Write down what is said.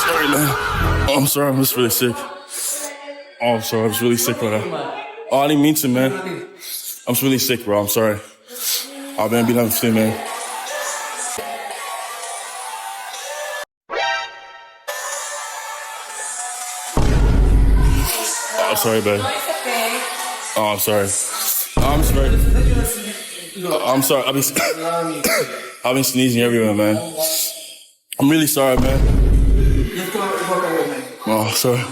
Sorry, man. Oh, I'm sorry, I'm just really sick. Oh, I'm sorry, I'm just really sick right now. Oh, I didn't mean to, man. I'm just really sick, bro. I'm sorry. Oh, man, be done with you, man. Oh, I'm sorry, babe. Oh, I'm sorry. I'm sorry. I'm sorry. I've been sneezing everywhere, man. I'm really sorry, man. Oh, sorry.